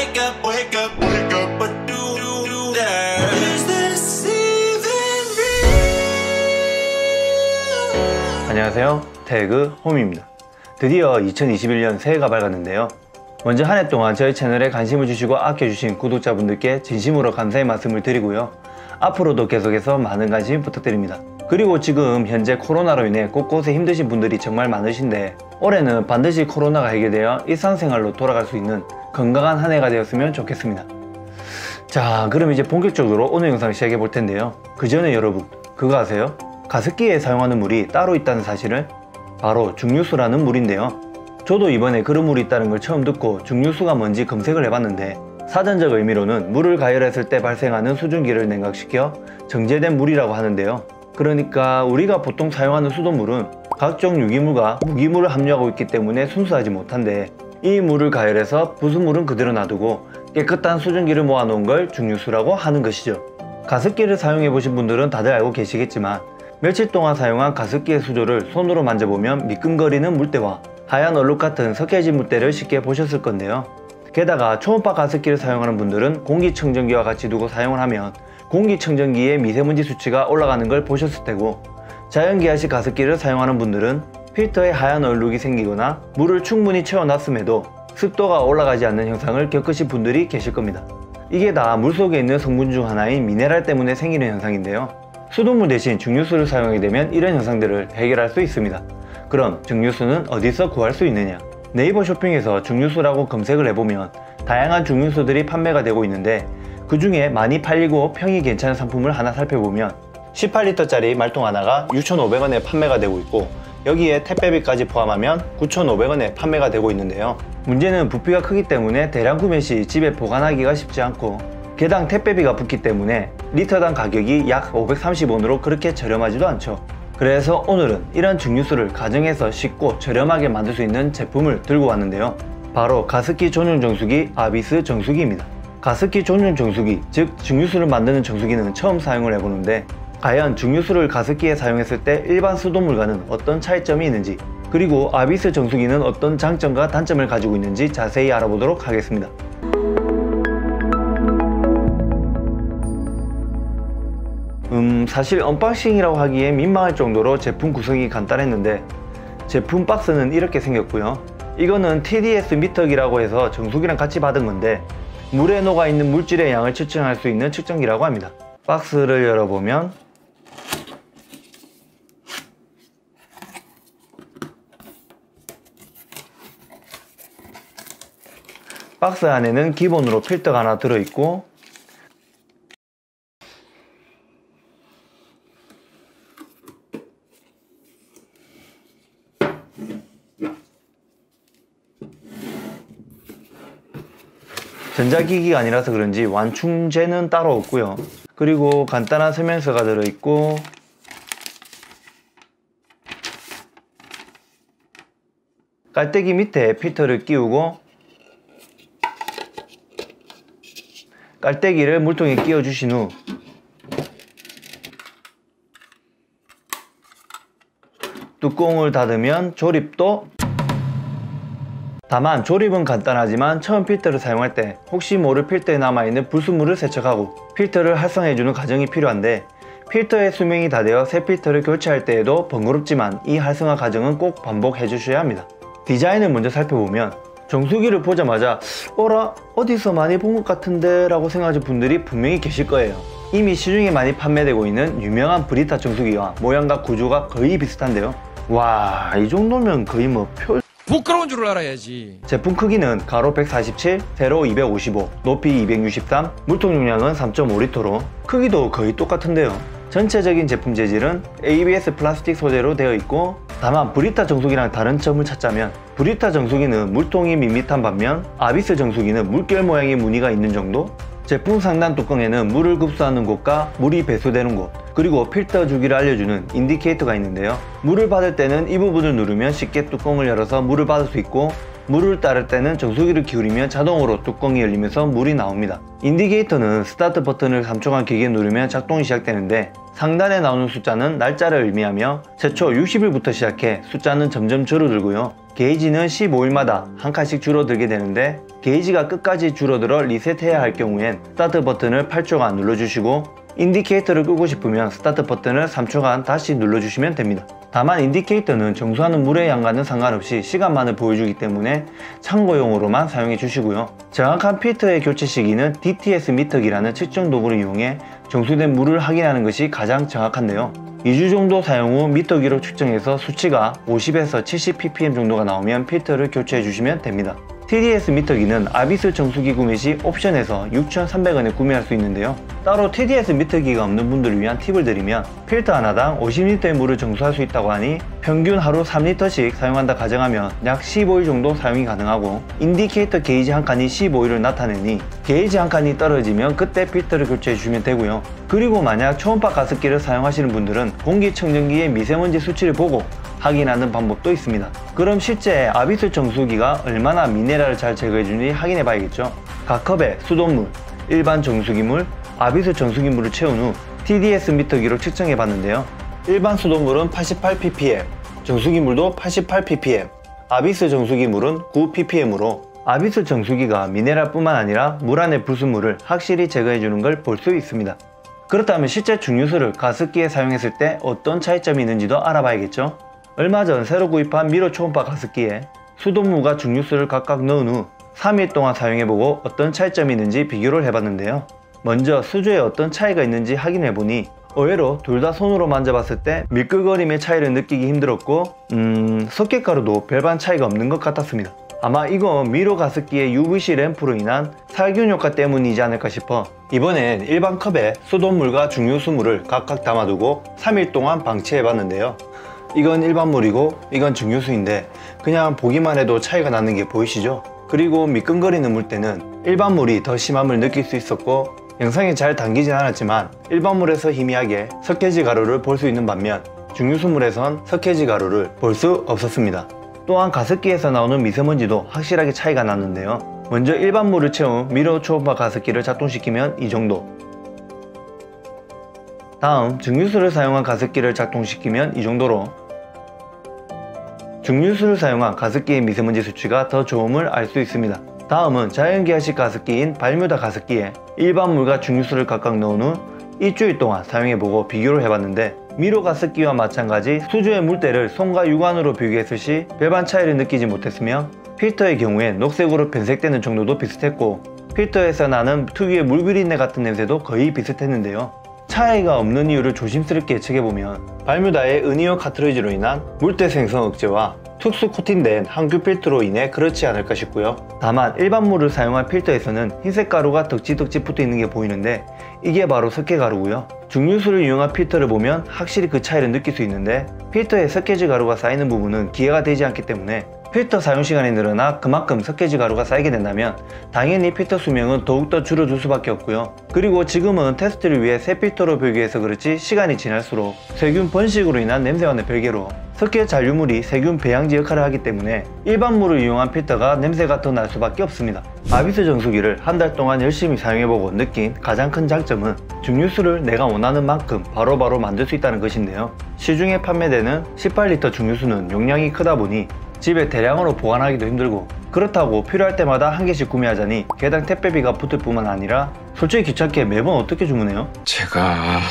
wake up, but do that? Is this even real? 안녕하세요, 태그 홈입니다. 드디어 2021년 새해가 밝았는데요. 먼저 한 해 동안 저희 채널에 관심을 주시고 아껴주신 구독자분들께 진심으로 감사의 말씀을 드리고요. 앞으로도 계속해서 많은 관심 부탁드립니다. 그리고 지금 현재 코로나로 인해 곳곳에 힘드신 분들이 정말 많으신데, 올해는 반드시 코로나가 해결되어 일상생활로 돌아갈 수 있는 건강한 한 해가 되었으면 좋겠습니다. 자, 그럼 이제 본격적으로 오늘 영상 시작해 볼 텐데요. 그 전에 여러분, 그거 아세요? 가습기에 사용하는 물이 따로 있다는 사실을? 바로 중류수라는 물인데요. 저도 이번에 그런 물이 있다는 걸 처음 듣고 중류수가 뭔지 검색을 해봤는데, 사전적 의미로는 물을 가열했을 때 발생하는 수증기를 냉각시켜 정제된 물이라고 하는데요. 그러니까 우리가 보통 사용하는 수돗물은 각종 유기물과 무기물을 함유하고 있기 때문에 순수하지 못한데, 이 물을 가열해서 부수물은 그대로 놔두고 깨끗한 수증기를 모아놓은 걸 중류수라고 하는 것이죠. 가습기를 사용해 보신 분들은 다들 알고 계시겠지만, 며칠 동안 사용한 가습기의 수조를 손으로 만져보면 미끈거리는 물때와 하얀 얼룩 같은 석회진 물때를 쉽게 보셨을 건데요. 게다가 초음파 가습기를 사용하는 분들은 공기청정기와 같이 두고 사용을 하면 공기청정기의 미세먼지 수치가 올라가는 걸 보셨을 테고, 자연기화식 가습기를 사용하는 분들은 필터에 하얀 얼룩이 생기거나 물을 충분히 채워놨음에도 습도가 올라가지 않는 현상을 겪으신 분들이 계실 겁니다. 이게 다 물속에 있는 성분 중 하나인 미네랄 때문에 생기는 현상인데요. 수돗물 대신 중류수를 사용하게 되면 이런 현상들을 해결할 수 있습니다. 그럼 중류수는 어디서 구할 수 있느냐? 네이버 쇼핑에서 중류수라고 검색을 해보면 다양한 중류수들이 판매가 되고 있는데, 그 중에 많이 팔리고 평이 괜찮은 상품을 하나 살펴보면 18리터짜리 말통 하나가 6,500원에 판매가 되고 있고, 여기에 택배비까지 포함하면 9,500원에 판매가 되고 있는데요. 문제는 부피가 크기 때문에 대량 구매 시 집에 보관하기가 쉽지 않고, 개당 택배비가 붙기 때문에 리터당 가격이 약 530원으로 그렇게 저렴하지도 않죠. 그래서 오늘은 이런 중류수를 가정에서 쉽고 저렴하게 만들 수 있는 제품을 들고 왔는데요. 바로 가습기 전용 정수기 아비스 정수기입니다. 가습기 전용 정수기, 즉 중류수를 만드는 정수기는 처음 사용을 해보는데, 과연 중류수를 가습기에 사용했을 때 일반 수돗물과는 어떤 차이점이 있는지, 그리고 아비스 정수기는 어떤 장점과 단점을 가지고 있는지 자세히 알아보도록 하겠습니다. 사실 언박싱이라고 하기에 민망할 정도로 제품 구성이 간단했는데, 제품 박스는 이렇게 생겼고요. 이거는 TDS 미터기라고 해서 정수기랑 같이 받은 건데, 물에 녹아있는 물질의 양을 측정할 수 있는 측정기라고 합니다. 박스를 열어보면 박스 안에는 기본으로 필터가 하나 들어있고, 전자기기가 아니라서 그런지 완충제는 따로 없고요. 그리고 간단한 설명서가 들어있고, 깔때기 밑에 필터를 끼우고 깔때기를 물통에 끼워 주신 후 뚜껑을 닫으면 조립도. 다만 조립은 간단하지만 처음 필터를 사용할 때 혹시 모를 필터에 남아있는 불순물을 세척하고 필터를 활성해주는 과정이 필요한데, 필터의 수명이 다 되어 새 필터를 교체할 때에도 번거롭지만 이 활성화 과정은 꼭 반복해 주셔야 합니다. 디자인을 먼저 살펴보면, 정수기를 보자마자 어라? 어디서 많이 본 것 같은데? 라고 생각하신 분들이 분명히 계실 거예요. 이미 시중에 많이 판매되고 있는 유명한 브리타 정수기와 모양과 구조가 거의 비슷한데요. 와, 이 정도면 거의 뭐 부끄러운 줄 알아야지. 제품 크기는 가로 147, 세로 255, 높이 263, 물통 용량은 3.5리터로 크기도 거의 똑같은데요. 전체적인 제품 재질은 ABS 플라스틱 소재로 되어 있고, 다만 브리타 정수기랑 다른 점을 찾자면, 브리타 정수기는 물통이 밋밋한 반면 아비스 정수기는 물결 모양의 무늬가 있는 정도? 제품 상단 뚜껑에는 물을 급수하는 곳과 물이 배수되는 곳, 그리고 필터 주기를 알려주는 인디케이터가 있는데요. 물을 받을 때는 이 부분을 누르면 쉽게 뚜껑을 열어서 물을 받을 수 있고, 물을 따를 때는 정수기를 기울이면 자동으로 뚜껑이 열리면서 물이 나옵니다. 인디케이터는 스타트 버튼을 3초간 길게 누르면 작동이 시작되는데, 상단에 나오는 숫자는 날짜를 의미하며 최초 60일부터 시작해 숫자는 점점 줄어들고요. 게이지는 15일마다 한 칸씩 줄어들게 되는데, 게이지가 끝까지 줄어들어 리셋해야 할 경우엔 스타트 버튼을 8초간 눌러주시고 인디케이터를 끄고 싶으면 스타트 버튼을 3초간 다시 눌러주시면 됩니다. 다만 인디케이터는 정수하는 물의 양과는 상관없이 시간만을 보여주기 때문에 참고용으로만 사용해 주시고요. 정확한 필터의 교체 시기는 DTS 미터기라는 측정 도구를 이용해 정수된 물을 확인하는 것이 가장 정확한데요. 2주 정도 사용 후 미터기로 측정해서 수치가 50에서 70ppm 정도가 나오면 필터를 교체해 주시면 됩니다. TDS 미터기는 아비스 정수기 구매 시 옵션에서 6,300원에 구매할 수 있는데요. 따로 TDS 미터기가 없는 분들을 위한 팁을 드리면 필터 하나당 50리터의 물을 정수할 수 있다고 하니 평균 하루 3리터씩 사용한다 가정하면 약 15일 정도 사용이 가능하고 인디케이터 게이지 한 칸이 15일을 나타내니 게이지 한 칸이 떨어지면 그때 필터를 교체해 주시면 되고요. 그리고 만약 초음파 가습기를 사용하시는 분들은 공기청정기의 미세먼지 수치를 보고 확인하는 방법도 있습니다. 그럼 실제 아비스 정수기가 얼마나 미네랄을 잘 제거해주는지 확인해 봐야겠죠. 각 컵에 수돗물, 일반 정수기물, 아비스 정수기물을 채운 후 TDS 미터기로 측정해 봤는데요. 일반 수돗물은 88ppm, 정수기물도 88ppm, 아비스 정수기물은 9ppm으로 아비스 정수기가 미네랄 뿐만 아니라 물 안의 불순물을 확실히 제거해 주는 걸 볼 수 있습니다. 그렇다면 실제 중류수를 가습기에 사용했을 때 어떤 차이점이 있는지도 알아봐야겠죠. 얼마 전 새로 구입한 미러 초음파 가습기에 수돗물과 중류수를 각각 넣은 후 3일 동안 사용해보고 어떤 차이점이 있는지 비교를 해봤는데요. 먼저 수조에 어떤 차이가 있는지 확인해보니 의외로 둘 다 손으로 만져봤을 때 미끌거림의 차이를 느끼기 힘들었고 석회가루도 별반 차이가 없는 것 같았습니다. 아마 이건 미러 가습기의 UVC 램프로 인한 살균 효과 때문이지 않을까 싶어 이번엔 일반 컵에 수돗물과 중류수물을 각각 담아두고 3일 동안 방치해봤는데요. 이건 일반 물이고 이건 중류수인데 그냥 보기만 해도 차이가 나는 게 보이시죠? 그리고 미끈거리는 물때는 일반 물이 더 심함을 느낄 수 있었고 영상에 잘 담기진 않았지만 일반 물에서 희미하게 석회지 가루를 볼 수 있는 반면 중류수물에선 석회지 가루를 볼 수 없었습니다. 또한 가습기에서 나오는 미세먼지도 확실하게 차이가 났는데요. 먼저 일반 물을 채운 미러 초음파 가습기를 작동시키면 이 정도, 다음 증류수를 사용한 가습기를 작동시키면 이 정도로 증류수를 사용한 가습기의 미세먼지 수치가 더 좋음을 알 수 있습니다. 다음은 자연기화식 가습기인 발뮤다 가습기에 일반 물과 증류수를 각각 넣은 후 일주일 동안 사용해보고 비교를 해봤는데 미러 가습기와 마찬가지 수조의 물때를 손과 육안으로 비교했을 시 별반 차이를 느끼지 못했으며 필터의 경우엔 녹색으로 변색되는 정도도 비슷했고 필터에서 나는 특유의 물비린내 같은 냄새도 거의 비슷했는데요. 차이가 없는 이유를 조심스럽게 예측해보면 발뮤다의 은이온 카트리지로 인한 물때 생성 억제와 특수 코팅된 항균 필터로 인해 그렇지 않을까 싶고요. 다만 일반 물을 사용한 필터에서는 흰색 가루가 덕지덕지 붙어있는 게 보이는데 이게 바로 석회 가루고요. 중류수를 이용한 필터를 보면 확실히 그 차이를 느낄 수 있는데 필터에 석회지 가루가 쌓이는 부분은 기회가 되지 않기 때문에 필터 사용시간이 늘어나 그만큼 석회지 가루가 쌓이게 된다면 당연히 필터 수명은 더욱더 줄어들 수밖에 없고요. 그리고 지금은 테스트를 위해 새 필터로 변기해서 그렇지 시간이 지날수록 세균 번식으로 인한 냄새와는 별개로 석회 잔류물이 세균 배양지 역할을 하기 때문에 일반 물을 이용한 필터가 냄새가 더 날 수밖에 없습니다. 아비스 정수기를 한 달 동안 열심히 사용해보고 느낀 가장 큰 장점은 증류수를 내가 원하는 만큼 바로바로 만들 수 있다는 것인데요. 시중에 판매되는 18리터 증류수는 용량이 크다 보니 집에 대량으로 보관하기도 힘들고 그렇다고 필요할 때마다 한 개씩 구매하자니 개당 택배비가 붙을 뿐만 아니라 솔직히 귀찮게 매번 어떻게 주문해요? 제가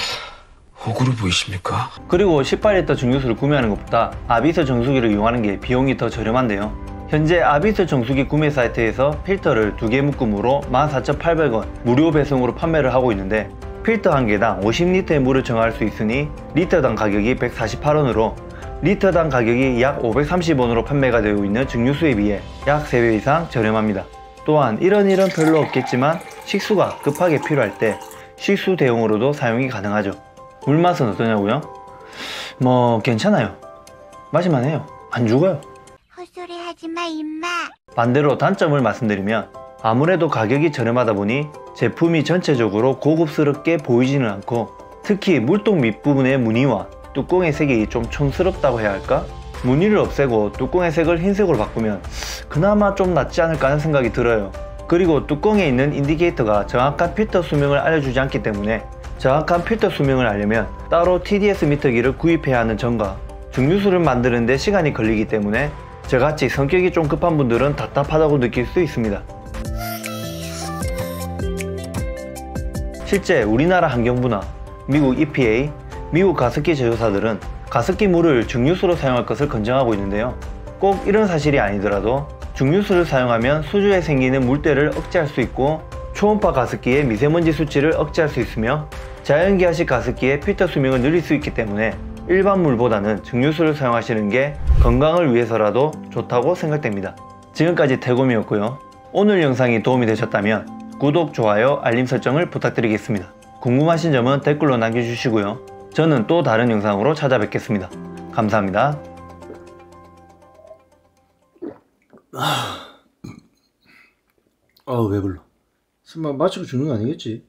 호구로 보이십니까? 그리고 18리터 증류수를 구매하는 것보다 아비스 정수기를 이용하는 게 비용이 더 저렴한데요. 현재 아비스 정수기 구매 사이트에서 필터를 2개 묶음으로 14,800원 무료 배송으로 판매를 하고 있는데 필터 한 개당 50리터의 물을 정할 수 있으니 리터당 가격이 148원으로 리터당 가격이 약 530원으로 판매가 되고 있는 증류수에 비해 약 3배 이상 저렴합니다. 또한 이런 일은 별로 없겠지만 식수가 급하게 필요할 때 식수 대용으로도 사용이 가능하죠. 물맛은 어떠냐고요? 뭐 괜찮아요. 마실만 해요. 안 죽어요. 헛소리 하지마 임마. 반대로 단점을 말씀드리면 아무래도 가격이 저렴하다 보니 제품이 전체적으로 고급스럽게 보이지는 않고 특히 물통 밑부분의 무늬와 뚜껑의 색이 좀 촌스럽다고 해야 할까? 무늬를 없애고 뚜껑의 색을 흰색으로 바꾸면 그나마 좀 낫지 않을까 하는 생각이 들어요. 그리고 뚜껑에 있는 인디케이터가 정확한 필터 수명을 알려주지 않기 때문에 정확한 필터 수명을 알려면 따로 TDS 미터기를 구입해야 하는 점과 증류수를 만드는 데 시간이 걸리기 때문에 저같이 성격이 좀 급한 분들은 답답하다고 느낄 수 있습니다. 실제 우리나라 환경부나 미국 EPA, 미국 가습기 제조사들은 가습기 물을 증류수로 사용할 것을 권장하고 있는데요. 꼭 이런 사실이 아니더라도 증류수를 사용하면 수조에 생기는 물때를 억제할 수 있고 초음파 가습기의 미세먼지 수치를 억제할 수 있으며 자연기화식 가습기의 필터 수명을 늘릴 수 있기 때문에 일반 물보다는 증류수를 사용하시는 게 건강을 위해서라도 좋다고 생각됩니다. 지금까지 태곰이었고요. 오늘 영상이 도움이 되셨다면 구독, 좋아요, 알림 설정을 부탁드리겠습니다. 궁금하신 점은 댓글로 남겨주시고요. 저는 또 다른 영상으로 찾아뵙겠습니다. 감사합니다. 왜 불러? 설마 마시고 죽는 거 아니겠지?